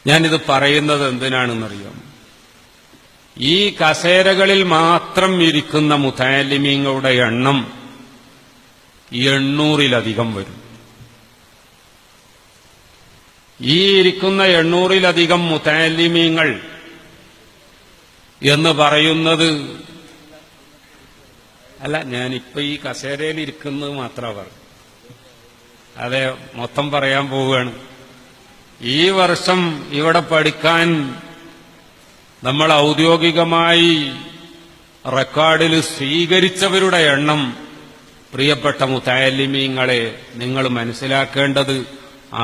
ഞാനിത് പറയുന്നത് എന്തിനാണെന്നറിയാം? ഈ കസേരകളിൽ മാത്രം ഇരിക്കുന്ന മുതഅല്ലിമീങ്ങളുടെ എണ്ണം 800-ലധികം വരും. ഈ ഇരിക്കുന്ന 800-ലധികം മുതഅല്ലിമീങ്ങൾ എന്ന് പറയുന്നത് അല്ല, ഞാനിപ്പോ ഈ കസേരയിൽ ഇരിക്കുന്നത് മാത്രമാണ് പറഞ്ഞു. അതെ, മൊത്തം പറയാൻ പോവുകയാണ്. ഈ വർഷം ഇവിടെ പഠിക്കാൻ നമ്മൾ ഔദ്യോഗികമായി റെക്കോർഡിൽ സ്വീകരിച്ചവരുടെ എണ്ണം, പ്രിയപ്പെട്ട മുതഅല്ലിമീങ്ങളെ, നിങ്ങൾ മനസ്സിലാക്കേണ്ടത്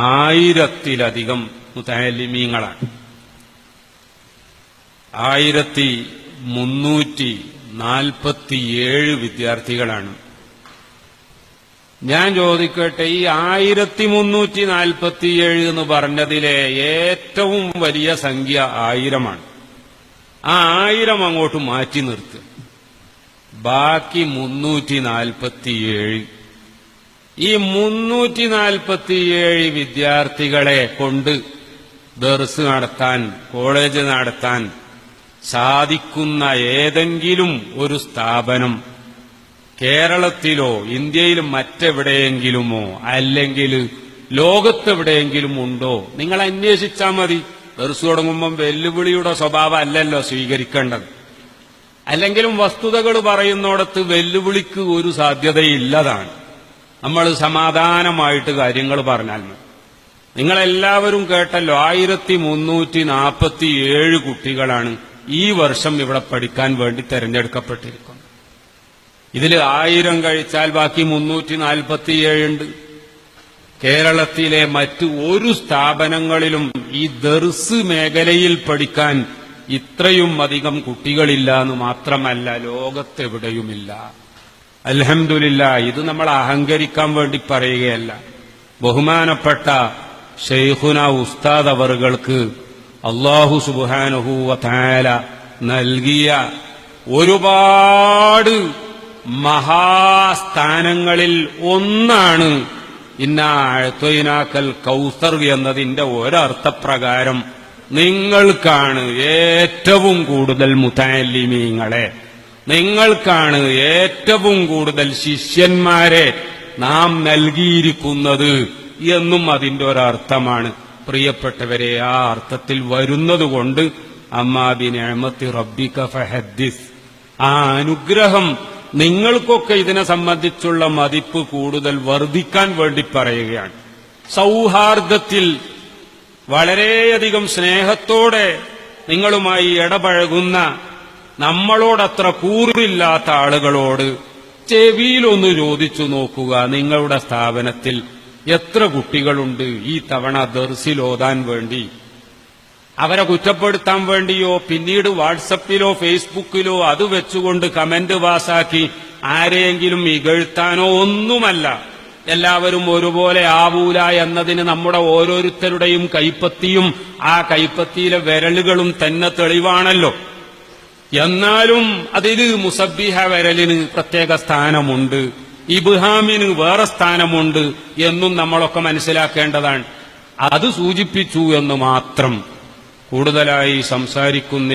1000-ലധികം മുതഅല്ലിമീങ്ങളാണ്. 1347 വിദ്യാർത്ഥികളാണ്. ഞാൻ ചോദിക്കട്ടെ, ഈ 1347 എന്ന് പറഞ്ഞതിലെ ഏറ്റവും വലിയ സംഖ്യ 1000-ആണ്. ആ 1000 അങ്ങോട്ട് മാറ്റി നിർത്തുക, ബാക്കി 347. ഈ 347 വിദ്യാർത്ഥികളെ കൊണ്ട് ദർസ് നടത്താൻ, കോളേജ് നടത്താൻ സാധിക്കുന്ന ഏതെങ്കിലും ഒരു സ്ഥാപനം കേരളത്തിലോ ഇന്ത്യയിലും മറ്റെവിടെയെങ്കിലുമോ അല്ലെങ്കിൽ ലോകത്തെവിടെയെങ്കിലും ഉണ്ടോ? നിങ്ങൾ അന്വേഷിച്ചാൽ മതി. ദർസ് തുടങ്ങുമ്പം വെല്ലുവിളിയുടെ സ്വഭാവം അല്ലല്ലോ സ്വീകരിക്കേണ്ടത്. അല്ലെങ്കിലും വസ്തുതകൾ പറയുന്നിടത്ത് വെല്ലുവിളിക്ക് ഒരു സാധ്യതയില്ലതാണ്. നമ്മൾ സമാധാനമായിട്ട് കാര്യങ്ങൾ പറഞ്ഞാൽ മതി. നിങ്ങളെല്ലാവരും കേട്ടല്ലോ, 1347 കുട്ടികളാണ് ഈ വർഷം ഇവിടെ പഠിക്കാൻ വേണ്ടി തെരഞ്ഞെടുക്കപ്പെട്ടിരിക്കുന്നത്. ഇതിൽ 1000 കഴിച്ചാൽ ബാക്കി 347 ഉണ്ട്. കേരളത്തിലെ മറ്റ് ഒരു സ്ഥാപനങ്ങളിലും ഈ ദർസ് മേഖലയിൽ പഠിക്കാൻ ഇത്രയും അധികം കുട്ടികളില്ല എന്ന് മാത്രമല്ല, ലോകത്തെവിടെയുമില്ല. അൽഹംദുലില്ലാഹ്. ഇത് നമ്മൾ അഹങ്കരിക്കാൻ വേണ്ടി പറയുകയല്ല. ബഹുമാനപ്പെട്ട ശൈഖുന ഉസ്താദ് അവറുകൾക്ക് അല്ലാഹു സുബ്ഹാനഹു വ തആല നൽകിയ ഒരുപാട് മഹാസ്ഥാനങ്ങളിൽ ഒന്നാണ് ഇന്നാ അഅ്തൈനാക്കൽ കൗസർ എന്നതിന്റെ ഒരർത്ഥപ്രകാരം നിങ്ങൾക്കാണ് ഏറ്റവും കൂടുതൽ മുതഅല്ലിമീങ്ങളെ, നിങ്ങൾക്കാണ് ഏറ്റവും കൂടുതൽ ശിഷ്യന്മാരെ നാം നൽകിയിരിക്കുന്നത് എന്നും അതിന്റെ ഒരർത്ഥമാണ്. പ്രിയപ്പെട്ടവരെ, ആ അർത്ഥത്തിൽ വരുന്നതുകൊണ്ട് അമ്മാ ബിനിഅമത്തി റബ്ബിക ഫഹദ്ദിസ്, ആ അനുഗ്രഹം നിങ്ങൾക്കൊക്കെ ഇതിനെ സംബന്ധിച്ചുള്ള മതിപ്പ് കൂടുതൽ വർദ്ധിക്കാൻ വേണ്ടി പറയുകയാണ്. സൗഹാർദ്ദത്തിൽ വളരെയധികം സ്നേഹത്തോടെ നിങ്ങളുമായി ഇടപഴകുന്ന, നമ്മളോടത്ര കൂറില്ലാത്ത ആളുകളോട് ചെവിയിലൊന്ന് ചോദിച്ചു നോക്കുക, നിങ്ങളുടെ സ്ഥാപനത്തിൽ എത്ര കുട്ടികളുണ്ട് ഈ തവണ ദർസിലോതാൻ വേണ്ടി? അവരെ കുറ്റപ്പെടുത്താൻ വേണ്ടിയോ പിന്നീട് വാട്സപ്പിലോ ഫേസ്ബുക്കിലോ അത് വെച്ചുകൊണ്ട് കമന്റ് പാസാക്കി ആരെയെങ്കിലും ഇകഴ്ത്താനോ ഒന്നുമല്ല. എല്ലാവരും ഒരുപോലെ ആവൂല എന്നതിന് നമ്മുടെ ഓരോരുത്തരുടെയും കൈപ്പത്തിയും ആ കൈപ്പത്തിയിലെ വിരലുകളും തന്നെ തെളിവാണല്ലോ. എന്നാലും അതിൽ മുസബ്ബിഹ വിരലിന് പ്രത്യേക സ്ഥാനമുണ്ട്, ഇബ്ഹാമിന് വേറെ സ്ഥാനമുണ്ട് എന്നും നമ്മളൊക്കെ മനസ്സിലാക്കേണ്ടതാണ്. അത് സൂചിപ്പിച്ചു എന്ന് മാത്രം. കൂടുതലായി സംസാരിക്കുന്ന